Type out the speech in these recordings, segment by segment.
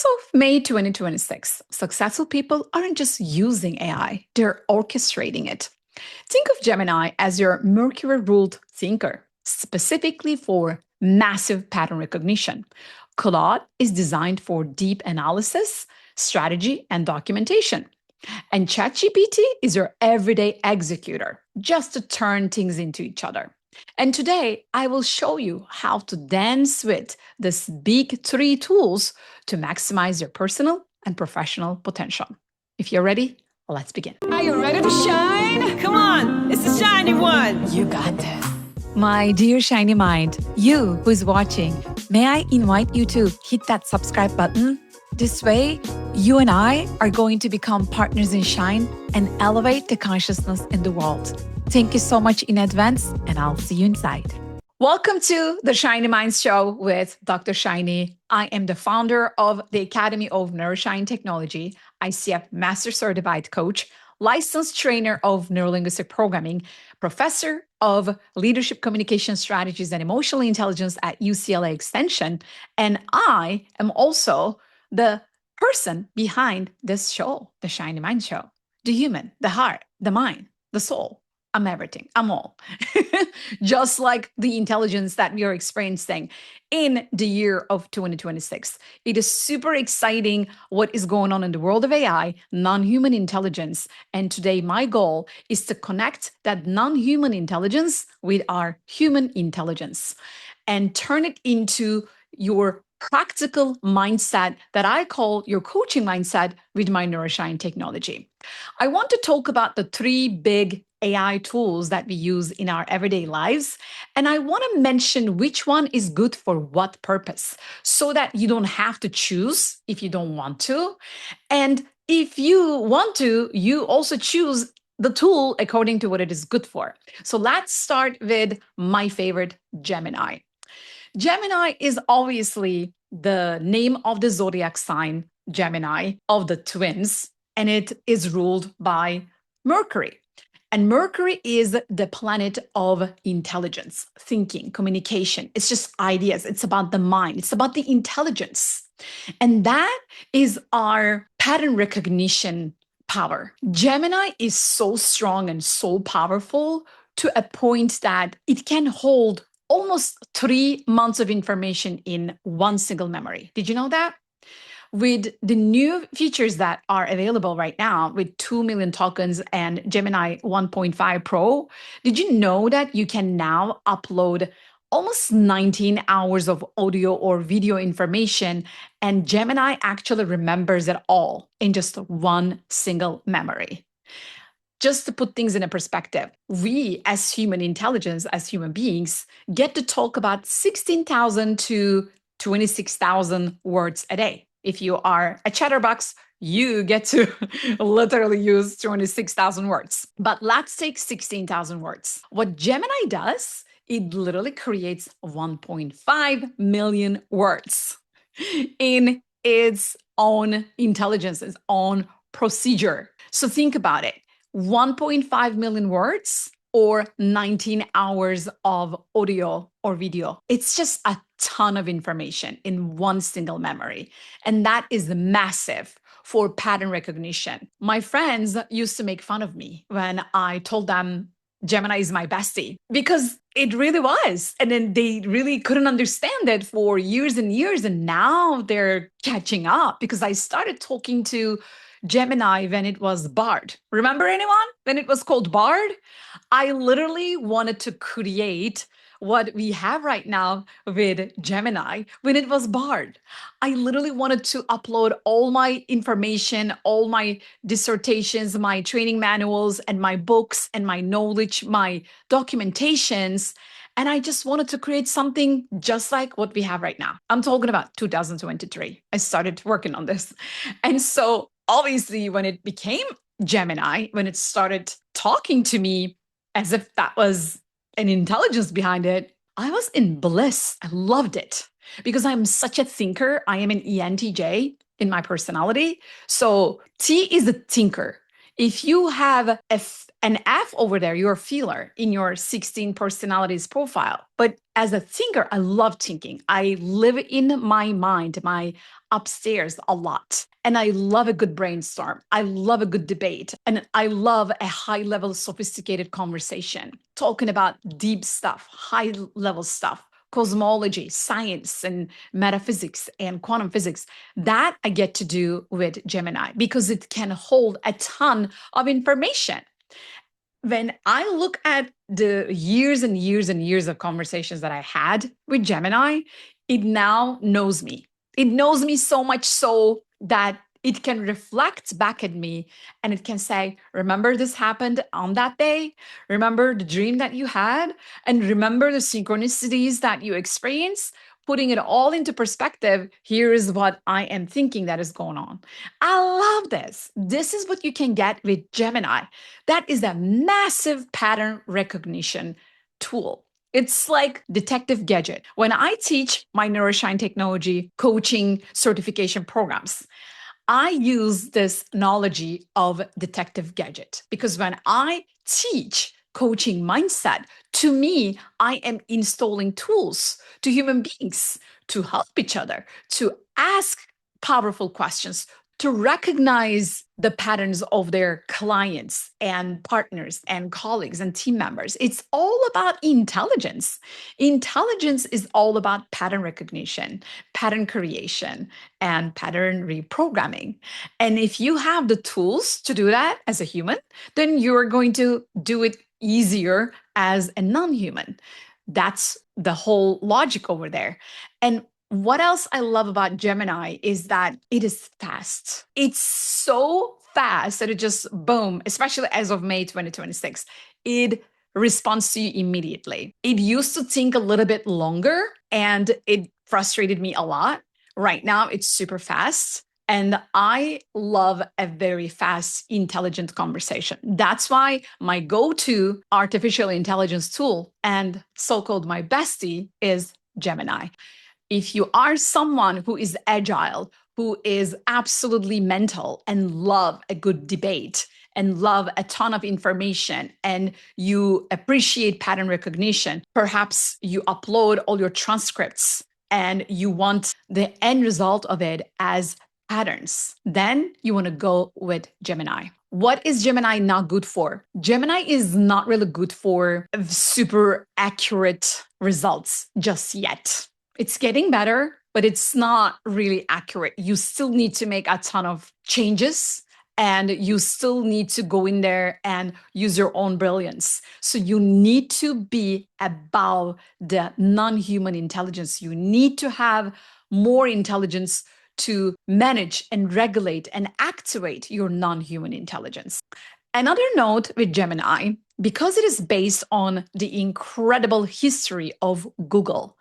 As of May 2026, successful people aren't just using AI, they're orchestrating it. Think of Gemini as your Mercury ruled thinker, specifically for massive pattern recognition. Claude is designed for deep analysis, strategy, and documentation. And ChatGPT is your everyday executor, just to turn things into each other. And today, I will show you how to dance with these big three tools to maximize your personal and professional potential. If you're ready, let's begin. Are you ready to shine? Come on, it's the shiny one. You got this. My dear shiny mind, you who's watching, may I invite you to hit that subscribe button? This way, you and I are going to become partners in shine and elevate the consciousness in the world. Thank you so much in advance, and I'll see you inside. Welcome to the Shiny Minds Show with Dr. Shiny. I am the founder of the Academy of Neuro-shine Technology, ICF Master Certified Coach, licensed trainer of neuro-linguistic programming, professor of leadership communication strategies and emotional intelligence at UCLA Extension, and I am also the person behind this show, the Shiny Mind Show. The human, the heart, the mind, the soul. I'm everything. I'm all. Just like the intelligence that we are experiencing in the year of 2026. It is super exciting what is going on in the world of AI, non-human intelligence. And today, my goal is to connect that non-human intelligence with our human intelligence and turn it into your practical mindset that I call your coaching mindset with my neuro-shine technology. I want to talk about the three big AI tools that we use in our everyday lives. And I want to mention which one is good for what purpose so that you don't have to choose if you don't want to. And if you want to, you also choose the tool according to what it is good for. So let's start with my favorite, Gemini. Gemini is obviously the name of the zodiac sign, Gemini, of the twins, and it is ruled by Mercury. And Mercury is the planet of intelligence, thinking, communication. It's just ideas. It's about the mind. It's about the intelligence. And that is our pattern recognition power. Gemini is so strong and so powerful to a point that it can hold almost 3 months of information in one single memory. Did you know that? With the new features that are available right now with 2 million tokens and Gemini 1.5 Pro, did you know that you can now upload almost 19 hours of audio or video information and Gemini actually remembers it all in just one single memory? Just to put things in a perspective, we as human intelligence, as human beings, get to talk about 16,000 to 26,000 words a day. If you are a chatterbox, you get to literally use 26,000 words. But let's take 16,000 words. What Gemini does, it literally creates 1.5 million words in its own intelligence, its own procedure. So think about it. 1.5 million words or 19 hours of audio or video. It's just a ton of information in one single memory. And that is massive for pattern recognition. My friends used to make fun of me when I told them Gemini is my bestie because it really was. And then they really couldn't understand it for years and years. And now they're catching up because I started talking to Gemini when it was Bard. Remember anyone? When it was called Bard? I literally wanted to create what we have right now with Gemini when it was Bard. I literally wanted to upload all my information, all my dissertations, my training manuals, and my books, and my knowledge, my documentations. And I just wanted to create something just like what we have right now. I'm talking about 2023. I started working on this. And so obviously, when it became Gemini, when it started talking to me as if that was an intelligence behind it, I was in bliss. I loved it because I'm such a thinker. I am an ENTJ in my personality. So T is a thinker. If you have an F over there, you're a feeler in your 16 personalities profile. But as a thinker, I love thinking. I live in my mind, my upstairs a lot. And I love a good brainstorm. I love a good debate. And I love a high level, sophisticated conversation, talking about deep stuff, high level stuff, cosmology, science, and metaphysics and quantum physics. That I get to do with Gemini because it can hold a ton of information. When I look at the years and years and years of conversations that I had with Gemini, it now knows me. It knows me so much so that it can reflect back at me and it can say, remember this happened on that day? Remember the dream that you had? And remember the synchronicities that you experienced? Putting it all into perspective, here is what I am thinking that is going on. I love this. This is what you can get with Gemini. That is a massive pattern recognition tool. It's like Detective Gadget. When I teach my neuro-shine technology coaching certification programs, I use this analogy of Detective Gadget because when I teach coaching mindset, to me, I am installing tools to human beings to help each other, to ask powerful questions, to recognize the patterns of their clients and partners and colleagues and team members. It's all about intelligence. Intelligence is all about pattern recognition, pattern creation, and pattern reprogramming. And if you have the tools to do that as a human, then you're going to do it easier as a non-human. That's the whole logic over there. And what else I love about Gemini is that it is fast. It's so fast that it just boom, especially as of May 2026, it responds to you immediately. It used to think a little bit longer and it frustrated me a lot. Right now, it's super fast. And I love a very fast, intelligent conversation. That's why my go-to artificial intelligence tool and so-called my bestie is Gemini. If you are someone who is agile, who is absolutely mental and love a good debate and love a ton of information and you appreciate pattern recognition, perhaps you upload all your transcripts and you want the end result of it as patterns, then you want to go with Gemini. What is Gemini not good for? Gemini is not really good for super accurate results just yet. It's getting better, but it's not really accurate. You still need to make a ton of changes and you still need to go in there and use your own brilliance. So you need to be above the non-human intelligence. You need to have more intelligence to manage and regulate and activate your non-human intelligence. Another note with Gemini, because it is based on the incredible history of Google,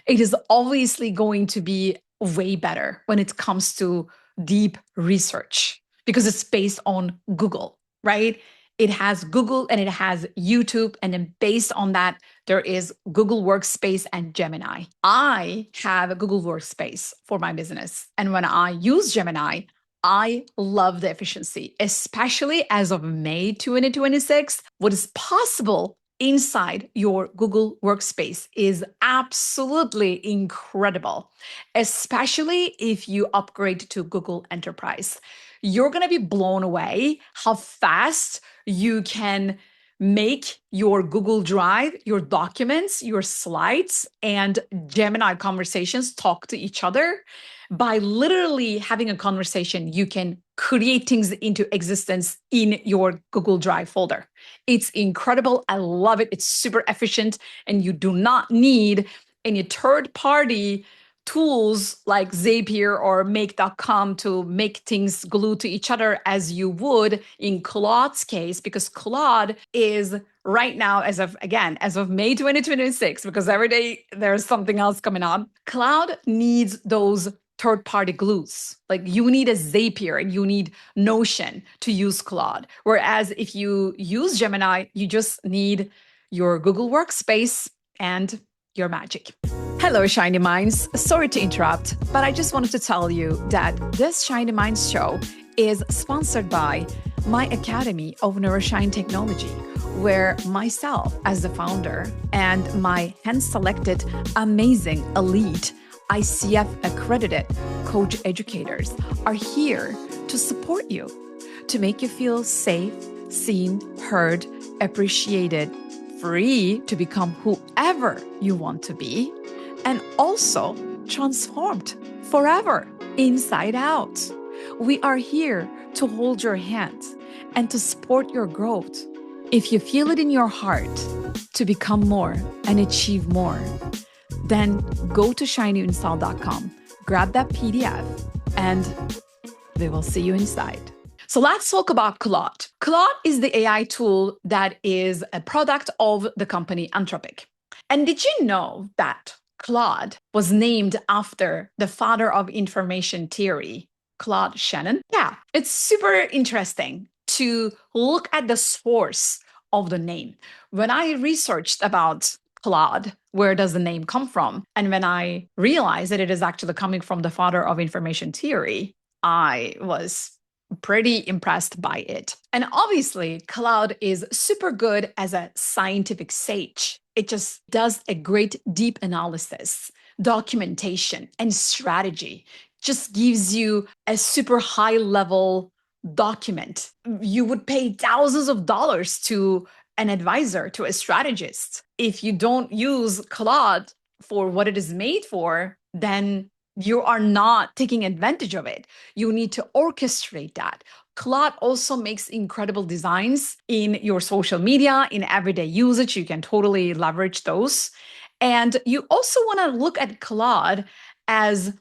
it is obviously going to be way better when it comes to deep research because it's based on Google, right? It has Google and it has YouTube. And then based on that, there is Google Workspace and Gemini. I have a Google Workspace for my business. And when I use Gemini, I love the efficiency, especially as of May 2026. What is possible inside your Google Workspace is absolutely incredible, especially if you upgrade to Google Enterprise. You're going to be blown away how fast you can make your Google Drive, your documents, your slides, and Gemini conversations talk to each other. By literally having a conversation, you can create things into existence in your Google Drive folder. It's incredible. I love it. It's super efficient, and you do not need any third-party tools like Zapier or Make.com to make things glue to each other as you would in Claude's case, because Claude is right now, as of May 2026, because every day there's something else coming on. Claude needs those third-party glues. Like you need a Zapier and you need Notion to use Claude. Whereas if you use Gemini, you just need your Google Workspace and your magic. Hello, Shiny Minds. Sorry to interrupt, but I just wanted to tell you that this Shiny Minds show is sponsored by my Academy of Neuro-shine Technology, where myself as the founder and my hand-selected amazing elite ICF accredited coach educators are here to support you, to make you feel safe, seen, heard, appreciated, free to become whoever you want to be, and also transformed forever, inside out. We are here to hold your hand and to support your growth. If you feel it in your heart to become more and achieve more, then go to shinyyouinstall.com, grab that PDF, and we will see you inside. So let's talk about Claude. Claude is the AI tool that is a product of the company Anthropic. And did you know that Claude was named after the father of information theory, Claude Shannon? Yeah, it's super interesting to look at the source of the name. When I researched about Claude, where does the name come from? And when I realized that it is actually coming from the father of information theory, I was pretty impressed by it. And obviously, Claude is super good as a scientific sage. It just does a great deep analysis, documentation, and strategy. Just gives you a super high level document. You would pay thousands of dollars to an advisor, to a strategist. If you don't use Claude for what it is made for, then you are not taking advantage of it. You need to orchestrate that. Claude also makes incredible designs in your social media, in everyday usage. You can totally leverage those. And you also want to look at Claude as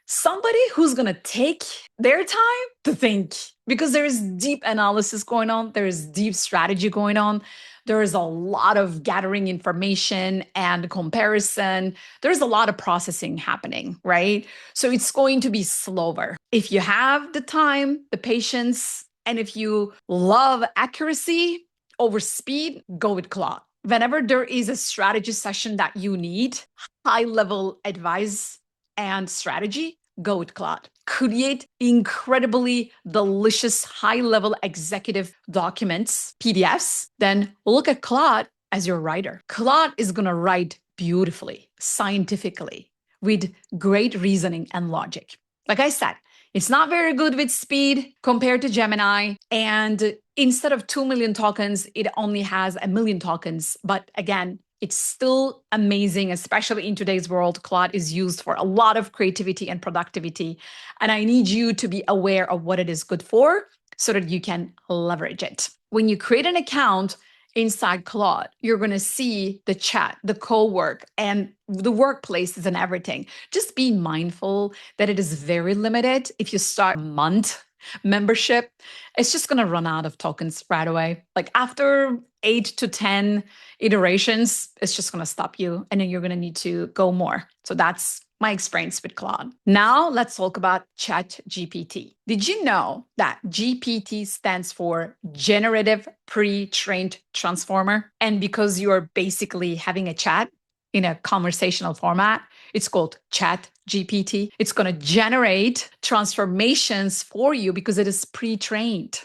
somebody who's going to take their time to think, because there is deep analysis going on, there is deep strategy going on. There is a lot of gathering information and comparison. There's a lot of processing happening, right? So it's going to be slower. If you have the time, the patience, and if you love accuracy over speed, go with Claude. Whenever there is a strategy session that you need, high-level advice and strategy, go with Claude. Create incredibly delicious high-level executive documents, PDFs, then look at Claude as your writer. Claude is going to write beautifully, scientifically, with great reasoning and logic. Like I said, it's not very good with speed compared to Gemini. And instead of 2 million tokens, it only has 1 million tokens. But again, it's still amazing, especially in today's world. Claude is used for a lot of creativity and productivity. And I need you to be aware of what it is good for so that you can leverage it. When you create an account inside Claude, you're going to see the chat, the co-work, and the workplaces and everything. Just be mindful that it is very limited. If you start a month membership, it's just going to run out of tokens right away. Like after 8 to 10 iterations, it's just going to stop you. And then you're going to need to go more. So that's my experience with Claude. Now let's talk about ChatGPT. Did you know that GPT stands for Generative Pre-trained Transformer? And because you're basically having a chat in a conversational format, it's called ChatGPT. It's going to generate transformations for you because it is pre-trained.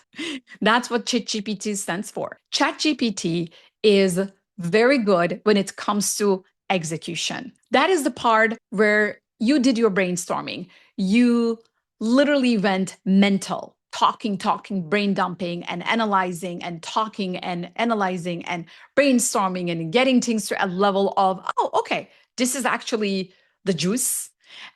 That's what ChatGPT stands for. ChatGPT is very good when it comes to execution. That is the part where you did your brainstorming. You literally went mental, talking, brain dumping, and analyzing, and talking, and analyzing, and brainstorming, and getting things to a level of, oh, okay, this is actually the juice.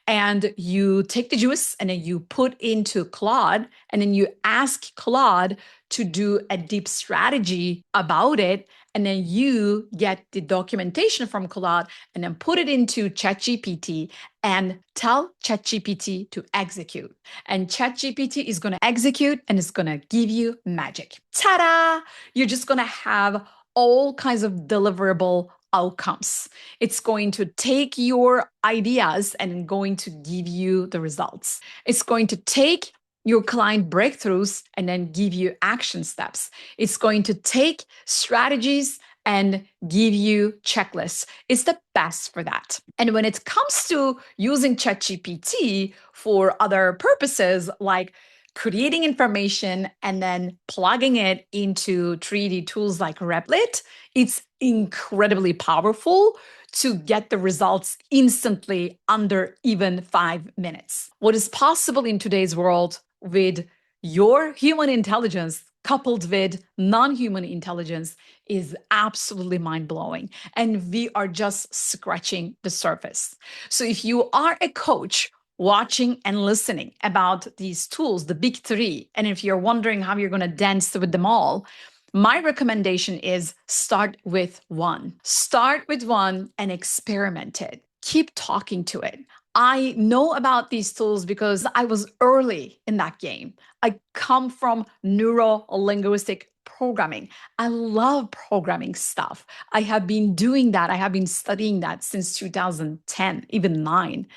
And you take the juice and then you put into Claude, and then you ask Claude to do a deep strategy about it. And then you get the documentation from Claude and then put it into ChatGPT and tell ChatGPT to execute. And ChatGPT is going to execute and it's going to give you magic. Ta-da! You're just going to have all kinds of deliverable outcomes. It's going to take your ideas and going to give you the results. It's going to take your client breakthroughs and then give you action steps. It's going to take strategies and give you checklists. It's the best for that. And when it comes to using ChatGPT for other purposes like creating information and then plugging it into 3D tools like Replit, it's incredibly powerful to get the results instantly under even 5 minutes. What is possible in today's world with your human intelligence coupled with non-human intelligence is absolutely mind-blowing. And we are just scratching the surface. So if you are a coach watching and listening about these tools, the big three, and if you're wondering how you're going to dance with them all, my recommendation is start with one. Start with one and experiment it. Keep talking to it. I know about these tools because I was early in that game. I come from neuro-linguistic programming. I love programming stuff. I have been doing that. I have been studying that since 2010, even 9.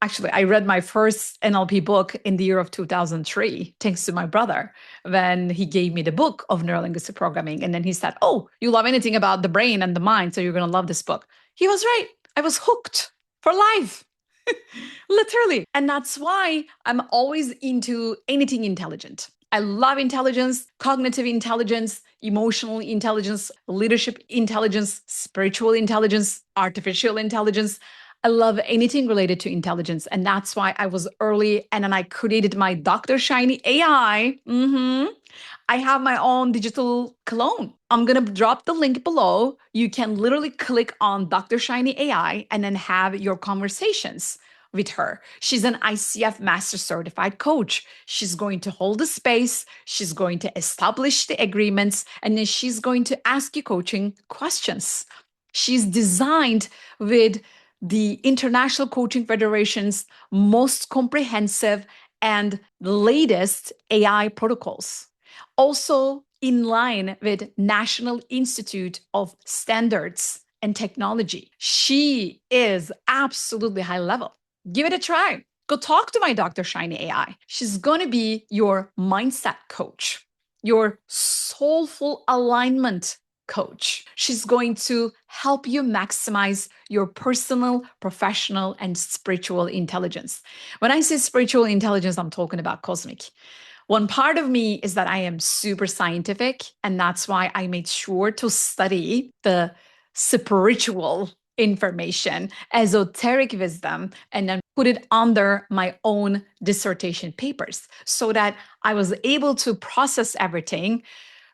Actually, I read my first NLP book in the year of 2003, thanks to my brother, when he gave me the book of neurolinguistic programming. And then he said, "Oh, you love anything about the brain and the mind, so you're going to love this book." He was right. I was hooked for life. Literally. And that's why I'm always into anything intelligent. I love intelligence, cognitive intelligence, emotional intelligence, leadership intelligence, spiritual intelligence, artificial intelligence. I love anything related to intelligence. And that's why I was early and then I created my Dr. Shiny AI. I have my own digital clone. I'm going to drop the link below. You can literally click on Dr. Shiny AI and then have your conversations with her. She's an ICF Master Certified Coach. She's going to hold the space. She's going to establish the agreements, and then she's going to ask you coaching questions. She's designed with the International Coaching Federation's most comprehensive and latest AI protocols. Also in line with National Institute of Standards and Technology. She is absolutely high level. Give it a try. Go talk to my Dr. Shiny AI. She's going to be your mindset coach, your soulful alignment coach. She's going to help you maximize your personal, professional, and spiritual intelligence. When I say spiritual intelligence, I'm talking about cosmic. One part of me is that I am super scientific, and that's why I made sure to study the spiritual information, esoteric wisdom, and then put it under my own dissertation papers so that I was able to process everything,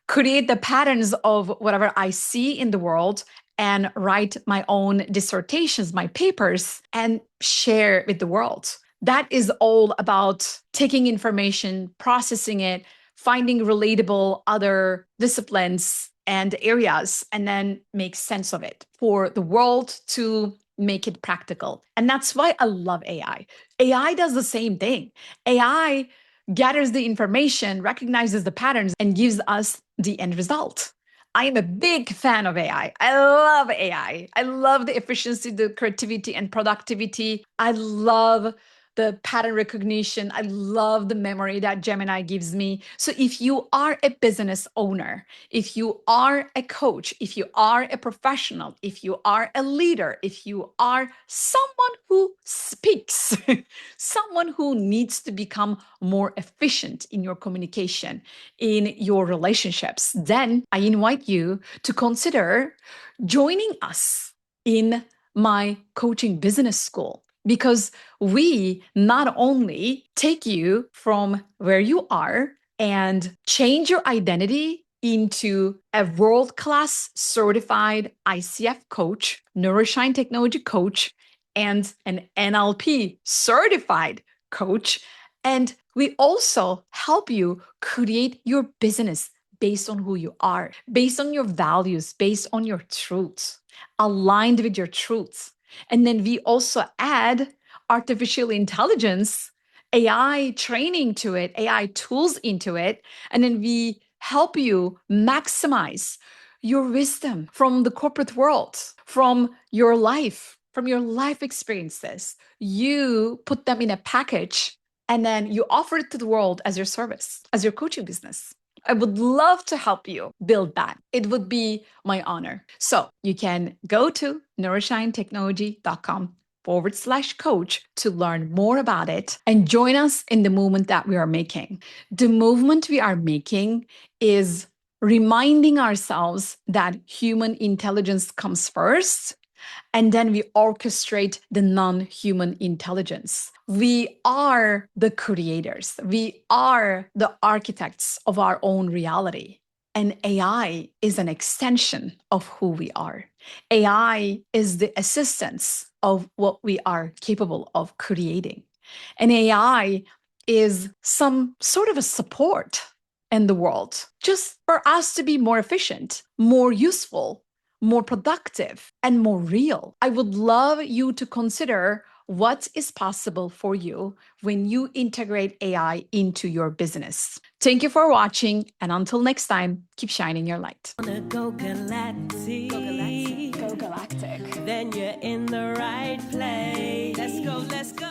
create the patterns of whatever I see in the world, and write my own dissertations, my papers, and share with the world. That is all about taking information, processing it, finding relatable other disciplines and areas, and then make sense of it for the world to make it practical. And that's why I love AI. AI does the same thing. AI gathers the information, recognizes the patterns, and gives us the end result. I am a big fan of AI. I love AI. I love the efficiency, the creativity, and productivity. I love the pattern recognition. I love the memory that Gemini gives me. So if you are a business owner, if you are a coach, if you are a professional, if you are a leader, if you are someone who speaks, someone who needs to become more efficient in your communication, in your relationships, then I invite you to consider joining us in my coaching business school, because we not only take you from where you are and change your identity into a world-class certified ICF coach, neuro-shine technology coach, and an NLP certified coach. And we also help you create your business based on who you are, based on your values, based on your truths, aligned with your truths. And then we also add artificial intelligence, AI training to it, AI tools into it. And then we help you maximize your wisdom from the corporate world, from your life, from your life experiences. You put them in a package and then you offer it to the world as your service, as your coaching business. I would love to help you build that. It would be my honor. So you can go to neuroshinetechnology.com @claude.com/coach to learn more about it and join us in the movement that we are making. The movement we are making is reminding ourselves that human intelligence comes first, and then we orchestrate the non-human intelligence. We are the creators. We are the architects of our own reality. And AI is an extension of who we are. AI is the assistance of what we are capable of creating. And AI is some sort of a support in the world, just for us to be more efficient, more useful, more productive, and more real. I would love you to consider what is possible for you when you integrate AI into your business. Thank you for watching, and until next time, keep shining your light. Go galactic. Go galactic. Go galactic. Then you're in the right place. Let's go, let's go.